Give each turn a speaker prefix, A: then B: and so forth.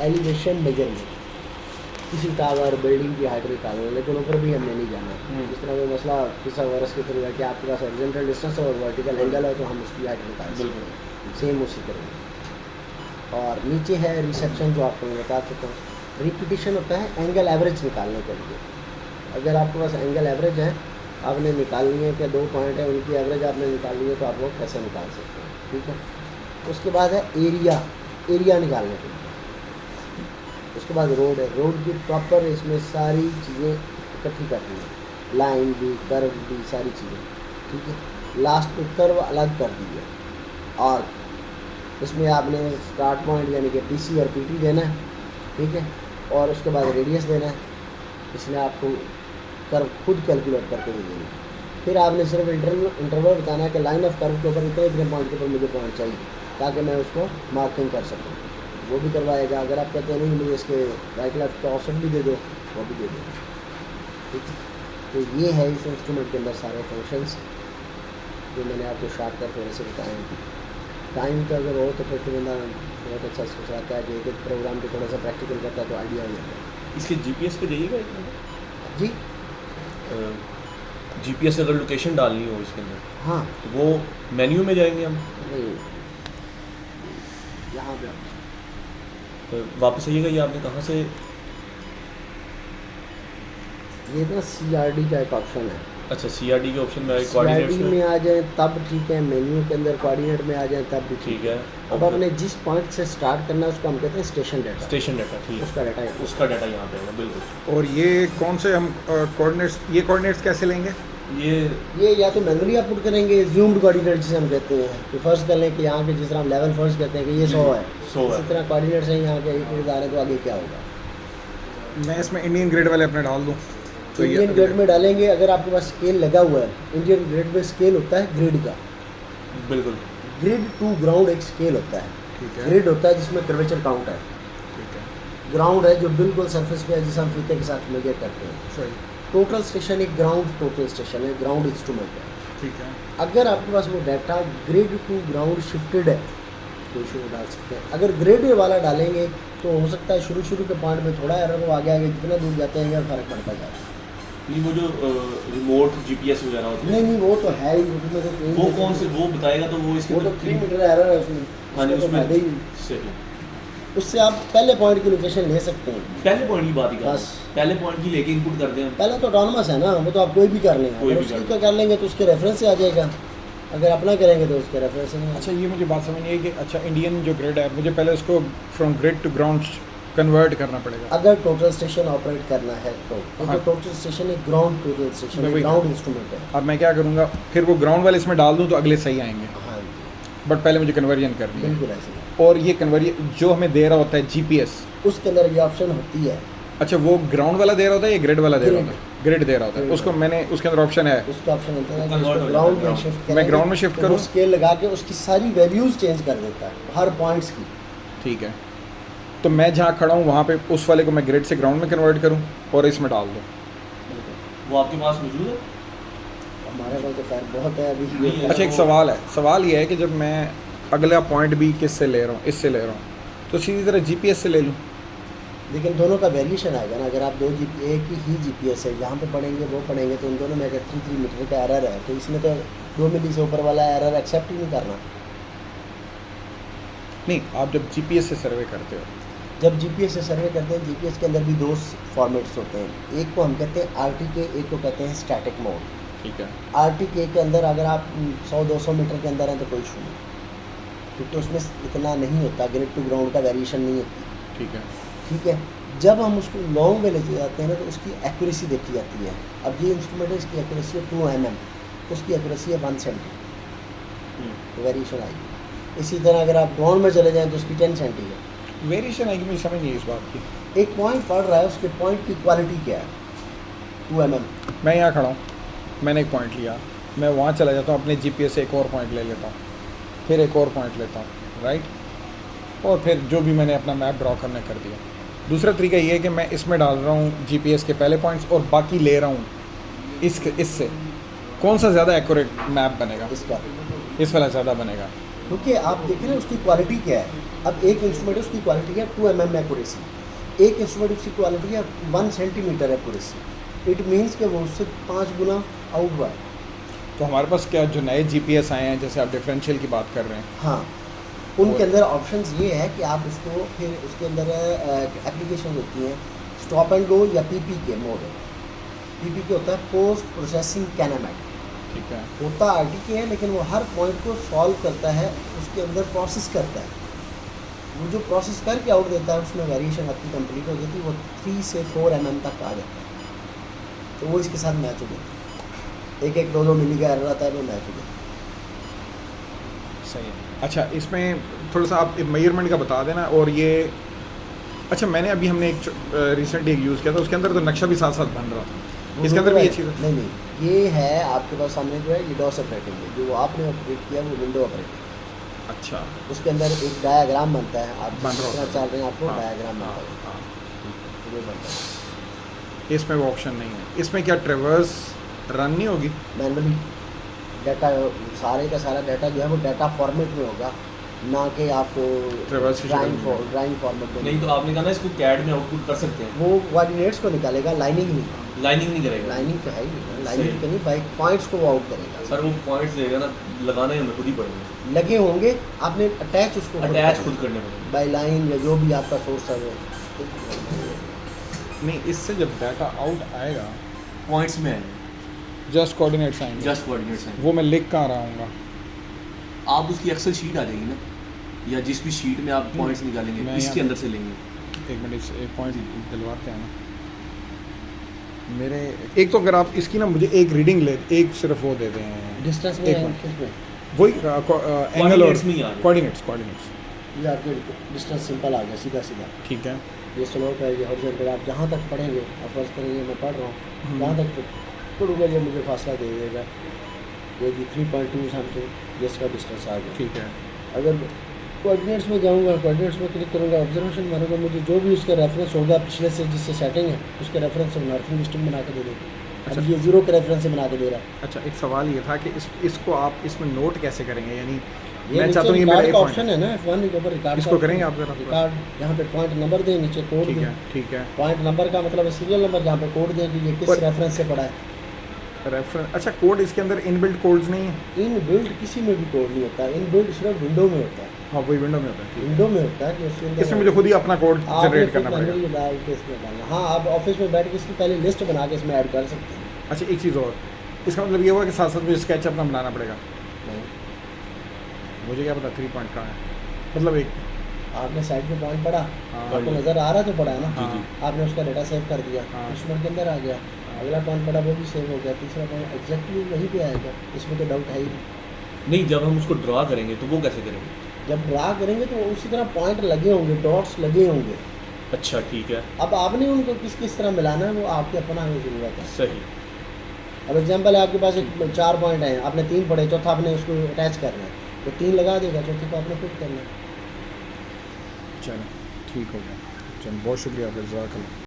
A: Elevation measurement, किसी tower building की height निकालना है, लेकिन ऊपर भी हमने नहीं जाना। जिस तरह का मसला पिथागोरस के थ्रू है कि आपके पास हॉरिजॉन्टल डिस्टेंस और वर्टिकल एंगल है, तो हम उसकी हाइट निकाल सकते हैं, सेम उसी तरह। और नीचे है रिसेप्शन, जो आपको मैं बता चुका हूँ। रिपीटिशन होता है एंगल एवरेज निकालने के लिए। अगर आपके पास एंगल एवरेज है, आपने निकालनी है कि 2 पॉइंट है, उनकी एवरेज आपने निकालनी है, तो आप लोग कैसे निकाल सकते हैं, ठीक है। उसके बाद है एरिया निकालने के लिए। उसके बाद रोड है, रोड की प्रॉपर इसमें सारी चीज़ें इकट्ठी करनी है, लाइन भी, कर्व भी, सारी चीज़ें, ठीक है। लास्ट पे कर्व अलग कर दी है, और इसमें आपने स्टार्ट पॉइंट यानी कि पीसी और पीटी देना है, ठीक है। और उसके बाद रेडियस देना है, इसमें आपको कर्व खुद कैलकुलेट करके दे देंगे। फिर आपने सिर्फ इंटरवल बताना है कि लाइन ऑफ कर्व के ऊपर इतने पॉइंट के ऊपर मुझे पॉइंट चाहिए, ताकि मैं उसको मार्किंग कर सकूँ, वो भी करवाएगा। अगर आप कहते हैं नहीं मुझे इसके राइट लेफ्ट का ऑप्शन भी दे दो, वो भी दे दो, ठीक है। तो ये है इस इंस्ट्रूमेंट के अंदर सारे फंक्शंस जो मैंने आपको शार्ट कर थोड़े से बताए हैं। टाइम का अगर हो तो फिर बंदा बहुत अच्छा सोच रहा है कि एक प्रोग्राम को थोड़ा सा प्रैक्टिकल करता है तो आइडिया हो जाता है।
B: इसके जीपीएस पे जाइएगा
A: जी,
B: जीपीएस अगर लोकेशन डालनी हो इसके अंदर,
A: हाँ,
B: तो वो मेन्यू में जाएंगे हम,
A: नहीं यहाँ पे
B: वापस आइएगा। ये आपने कहाँ से,
A: ये ना CRD का एक ऑप्शन है।
B: अच्छा सीआरडी के ऑप्शन में आए,
A: CRD
B: कोऑर्डिनेट्स
A: में आ जाए तब ठीक है, मेन्यू के अंदर कोऑर्डिनेट में आ जाए तब भी
B: ठीक है।
A: अब आपने जिस पॉइंट से स्टार्ट करना है उसको हम कहते हैं स्टेशन डाटा।
B: स्टेशन डाटा, ठीक है,
A: उसका डाटा है,
B: उसका डाटा यहाँ पे है बिल्कुल।
C: और ये कौन से हम कोऑर्डिनेट्स, ये कोऑर्डिनेट्स कैसे लेंगे?
A: ये या तो मैनुअली आप पुट करेंगे, ज़ूम्ड कोऑर्डिनेट जिसे हम कहते हैं, कि फर्स्ट कर लें कि यहाँ के जिस तरह हम लेवल फर्स्ट कहते हैं कि ये 100 है,
B: 100 है।
A: इसी तरह कोऑर्डिनेट्स हैं यहाँ के 1,000 है, तो आगे क्या होगा।
C: मैं इसमें इंडियन ग्रिड वाले अपने डाल दूँ
A: तो इंडियन ग्रिड में डालेंगे। अगर आपके पास स्केल लगा हुआ है, इंडियन ग्रिड में स्केल होता है ग्रिड का,
B: बिल्कुल।
A: ग्रिड टू ग्राउंड एक स्केल होता है,
C: ठीक है,
A: ग्रिड होता है जिसमें कर्वेचर काउंट है,
C: ठीक है,
A: ग्राउंड है जो बिल्कुल सरफेस पे है, जिसे हम फीते के साथ मेजर करते हैं।
C: सही,
A: टोटल स्टेशन एक ग्राउंड टोटल स्टेशन है, ग्राउंड इंस्ट्रूमेंट है।
C: ठीक है।
A: अगर आपके पास वो data grid to ground shifted है तो इशू डाल सकते हैं। अगर ग्रिड वाला डालेंगे तो हो सकता है शुरू के पॉइंट में थोड़ा एरर हो, आगे जितना दूर जाते हैं फर्क पड़ता जाता है।
B: नहीं वो जो रिमोट जीपीएस वगैरह होते हैं,
A: नहीं वो तो है ही, उसमें तो
B: वो कौन से वो बताएगा, तो वो इसके
A: वो तो 3 मीटर एरर है उसमें।
B: हाँ जी,
A: उसमें तो
B: उसमें
A: फायदा ही,
B: सही।
A: उससे आप पहले पॉइंट की लोकेशन ले सकते हैं।
B: पहले पॉइंट की बात ही कर,
A: बस।
B: पहले पॉइंट की लेके इनपुट करते हैं।
A: पहला तो ऑटोनमस है ना, वो तो आप कोई भी कर लेंगे,
B: कोई
A: अगर
B: भी
A: उसकी
B: कर
A: का कर लेंगे तो उसके रेफरेंस से आ जाएगा, अगर अपना करेंगे तो उसके रेफरेंस से नहीं।
C: अच्छा ये मुझे बात समझ नहीं आई कि अच्छा इंडियन जो ग्रिड है, मुझे पहले उसको from grid to ground convert करना पड़ेगा
A: अगर टोटल स्टेशन ऑपरेट करना है तो
C: हाँ।
A: टोटल स्टेशन एक ग्राउंड टोटल स्टेशन
C: मैं
A: है,
C: वही
A: ग्राउंड इंस्ट्रूमेंट है।
C: अब मैं क्या करूँगा, फिर वो ग्राउंड वाले इसमें डाल दूँ तो अगले सही आएंगे,
A: हाँ,
C: बट पहले मुझे कन्वर्जन करनी है।
A: बिल्कुल ऐसे ही।
C: और ये कन्वर्जन जो हमें दे रहा होता है जीपीएस,
A: उसके अंदर ये ऑप्शन होती है,
C: अच्छा वो ग्राउंड वाला दे रहा होता है या ग्रिड वाला दे रहा
A: Grid।
C: होता है? ग्रिड दे रहा होता है,
A: Grid।
C: उसको मैंने उसके अंदर ऑप्शन है,
A: उसका ऑप्शन होता है कि
B: Convert
A: उसको
B: हो
A: ग्राउंड
B: जाता है,
A: में शिफ्ट
C: मैं
A: करेंगे
C: ground में shift
A: तो
C: करूँ?
A: वो स्केल लगा के उसकी सारी वैल्यूज चेंज कर देता है हर पॉइंट्स की।
C: ठीक है। तो मैं जहाँ खड़ा हूँ वहाँ पे उस वाले को मैं ग्रिड से ग्राउंड में कन्वर्ट करूँ और इसमें डाल दूँ।
B: वो आपके पास मौजूद है?
A: हमारे पास तो खैर बहुत है
B: नहीं
A: अभी।
B: है।
C: अच्छा एक सवाल है, सवाल ये है कि जब मैं अगला पॉइंट भी किससे ले रहा हूँ, इससे ले रहा हूँ, तो सीधी तरह जीपीएस से ले लूँ?
A: लेकिन दोनों का वेरिएशन आएगा ना, अगर आप एक ही जीपीएस है यहाँ पे पढ़ेंगे वो पढ़ेंगे तो उन दोनों में अगर 3 मीटर का एरर है तो इसमें तो 2 मिली से ऊपर वाला एरर एक्सेप्ट ही नहीं करना।
C: नहीं, आप जब जीपीएस से सर्वे करते हो,
A: जब जीपीएस से सर्वे करते हैं, जीपीएस के अंदर भी 2 फॉर्मेट्स होते हैं, एक को हम कहते हैं आरटीके, एक को कहते हैं स्टैटिक मोड।
C: ठीक है,
A: आरटीके के अंदर अगर आप 100-200 मीटर के अंदर हैं तो कोई इशू नहीं, क्योंकि उसमें इतना नहीं होता, ग्रिड टू ग्राउंड का वेरिएशन नहीं होती।
C: ठीक है,
A: ठीक है। जब हम उसको लॉन्ग में ले जाते हैं ना तो उसकी एक्यूरेसी देखी जाती है। अब ये इंस्ट्रूमेंट है, इसकी एक्यूरेसी है 2 mm, उसकी एक्यूरेसी है 1 सेंटी, तो वेरिएशन आएगी। इसी तरह अगर आप ग्राउंड में चले जाएँ तो उसकी 10 सेंटी है।
C: वेरिएशन आएगी, मुझे समझ नहीं है इस बात की।
A: एक पॉइंट पढ़ रहा है, उसके पॉइंट की क्वालिटी क्या है, 2 mm।
C: मैं यहाँ खड़ा हूँ, मैंने एक पॉइंट लिया, मैं वहाँ चला जाता हूँ, अपने जीपीएस से एक और पॉइंट ले लेता हूँ, फिर एक और पॉइंट लेता हूँ, राइट, और फिर जो भी मैंने अपना मैप ड्रॉ करना कर दिया। दूसरा तरीका ये है कि मैं इसमें डाल रहा हूँ जीपीएस के पहले पॉइंट्स और बाकी ले रहा हूँ इससे कौन सा ज़्यादा एक्यूरेट मैप बनेगा?
A: इसका
C: इस वाला ज़्यादा बनेगा।
A: क्योंकि आप देखें ना उसकी क्वालिटी क्या है। अब एक इंस्ट्रूमेंट है उसकी क्वालिटी है 2 mm एक्यूरेसी, एक इंस्ट्रूमेंट उसकी क्वालिटी है 1 सेंटीमीटर एक्यूरेसी। इट मीन्स कि वो उससे 5 गुना आउट हुआ है।
C: तो हमारे पास क्या जो नए GPS आए हैं, जैसे आप डिफरेंशियल की बात कर रहे हैं,
A: हाँ, उनके अंदर ऑप्शंस ये है कि आप उसको फिर उसके अंदर एप्लीकेशन होती हैं स्टॉप एंड गो या PPK मोड है। PPK होता है पोस्ट प्रोसेसिंग कैनामेट,
C: ठीक है,
A: होता RTK है, लेकिन वो हर पॉइंट को सॉल्व करता है, उसके अंदर प्रोसेस करता है। वो जो प्रोसेस करके आउट देता है उसमें वेरिएशन आपकी कंप्लीट हो जाती है, वो 3 से 4 mm तक आ जाता है। तो वो इसके साथ मैच हो जाता है, 1-1, 2-2 मिली का एरर आता है, वो मैच हो जाता है।
C: सही है। अच्छा, इसमें थोड़ा सा आप मेजरमेंट का बता देना। और ये अच्छा, मैंने अभी हमने एक रिसेंटली एक यूज़ किया था, उसके अंदर तो नक्शा भी साथ साथ बन रहा था। इसके अंदर भी ये चीज़ है?
A: नहीं, ये है आपके पास सामने जो है ये DOS ऑपरेटिंग है, जो आपने ऑपरेट किया वो विंडो ऑपरेटिंग।
C: अच्छा,
A: उसके अंदर एक डायाग्राम बनता है, आप
C: बन
A: जिस
C: रहा
A: तरह
C: होता
A: चल रहे हैं आपको
C: हाँ,
A: डायाग्राम
C: हाँ,
A: बनता है,
C: हाँ।
A: ये बनता है।
C: इसमें वो ऑप्शन नहीं है। इसमें क्या ट्रेवर्स रन नहीं होगी?
A: मैनुअली डाटा, सारे का सारा डाटा जो है वो डाटा फॉर्मेट में होगा, ना कि आपको
C: Traverse की
A: ड्राइंग
C: शक्ल में।
A: ड्राइंग फॉर्मेट में।
B: नहीं तो आपने कहा ना इसको कैड में आउटपुट कर सकते हैं,
A: वो कोऑर्डिनेट्स को निकालेगा, लाइनिंग नहीं।
B: लाइनिंग नहीं करेगा।
A: लाइनिंग तो है ही नहीं,
B: सही।
A: लाइनिंग तो नहीं भाई, पॉइंट्स को वो आउट करेगा।
B: सर वो पॉइंट्स देगा ना, लगाने हमें खुद ही पड़ेंगे,
A: लगे होंगे, आपने अटैच उसको
B: अटैच खुद करने पड़ेंगे।
A: बाय लाइन या जो भी आपका सोर्स है वो।
C: नहीं, इससे जब डाटा आउट आएगा
B: पॉइंट्स में है,
C: जस्ट कोऑर्डिनेट्स आएंगे,
B: जस्ट कोऑर्डिनेट्स हैं।
C: वो मैं लिख कहाँ रहा हूँगा?
B: आप उसकी एक्सेल शीट आ जाएगी ना, या जिस भी शीट में आप पॉइंट्स निकालेंगे
C: मैं
B: इसके
C: यहाँ-
B: अंदर से लेंगे।
C: एक मिनट, एक पॉइंट दिलवाते हैं ना मेरे। एक तो अगर आप इसकी ना मुझे एक रीडिंग ले, एक सिर्फ वो दे दें
A: डिस्टेंस में
C: एक
A: है,
C: मिनट।
A: किसमें?
C: वही एंगल और
B: Coordinates में ही आ गया।
C: कोऑर्डिनेट्स
A: ये आपके डिस्टेंस सिंपल आ गया, सीधा सीधा।
C: ठीक है।
A: ये स्लोप है, ये हॉरिजॉन्टल। आप जहाँ तक पढ़ेंगे, आप फर्ज करेंगे मैं पढ़ रहा हूँ,
C: हम्म।
A: जहाँ तक पढ़ूंगा ये मुझे फासला दे देगा। ये कि 3.2 समथिंग, ये इसका डिस्टेंस आ गया।
C: ठीक है।
A: अगर कोऑर्डिनेट्स में जाऊँगा, कोऑर्डिनेट्स में क्लिक करूँगा, ऑब्जर्वेशन मारूंगा, मुझे जो भी उसका रेफरेंस होगा पिछले से जिससे सेटिंग है उसके रेफरेंस से नॉर्थिंग ईस्टर्न बना के दे देगा।
C: अच्छा।
A: अब ये 0 के रेफरेंस से बना के दे रहा है।
C: अच्छा, एक सवाल ये था कि इसको आप इसमें नोट कैसे करेंगे? यानी
A: ये
C: मैं चाहता हूँ ये
A: रिकॉर्ड
C: मेरा
A: का
C: एक
A: ऑप्शन
C: पॉइंट
A: है ना, F1 के ऊपर रिकॉर्ड।
C: इसको करेंगे आप जरा?
A: रिकॉर्ड यहाँ पे पॉइंट नंबर दें, नीचे कोड
C: ठीक
A: दें।
C: है, ठीक है।
A: पॉइंट नंबर का मतलब सीरियल नंबर, जहाँ पे कोड दें कि ये किस
C: पर-
A: रेफरेंस से पढ़ा है।
C: रेफरेंस, अच्छा, कोड इसके अंदर इनबिल्ट कोड्स नहीं है?
A: इन बिल्ड किसी में भी कोड नहीं होता, इन बिल्ड सिर्फ विंडो में होता है।
C: हाँ, वही विंडो में होता है। ठीक
A: विंडो में होता है कि उसके
C: है।
A: अंदर
C: इसमें मुझे खुद ही अपना कोड
A: आपने
C: जनरेट
A: खुद
C: करना पड़ेगा।
A: मैनुअली डाल के इसमें डालना। हाँ, आप ऑफिस में बैठ के इसकी पहले लिस्ट बना के इसमें ऐड कर सकते हैं।
C: अच्छा, एक चीज़ और, इसका मतलब ये हुआ कि साथ साथ मुझे स्केच अपना बनाना पड़ेगा?
A: नहीं,
C: मुझे क्या पता 3 पॉइंट कहाँ है, मतलब एक।
A: आपने साइड पे पॉइंट पढ़ा,
C: हाँ।
A: आपको नज़र आ रहा तो पड़ा है ना।
C: हाँ।
A: आपने उसका डाटा सेव कर दिया,
C: हाँ।
A: इंस्ट्रूमेंट के अंदर आ गया। अगला पॉइंट पड़ा वो भी सेव हो गया, तीसरा पॉइंट एग्जैक्टली वहीं पे आएगा, इसमें तो डाउट है ही नहीं।
B: नहीं, जब हम उसको ड्रा करेंगे तो वो कैसे करेंगे?
A: जब ड्रा करेंगे तो उसी तरह पॉइंट लगे होंगे, डॉट्स लगे होंगे।
B: अच्छा, ठीक है,
A: अब आपने उनको किस किस तरह मिलाना है वो आपके अपना हमें ज़रूरत है।
B: सही।
A: अब एग्जांपल है, आपके पास एक 4 पॉइंट हैं, आपने 3 पढ़े, चौथा आपने उसको अटैच करना है, तो 3 लगा देगा, चौथे को आपने फिट करना है।
C: चलो, ठीक हो गया। चलो, बहुत शुक्रिया आपका, जज़ाकल्लाह।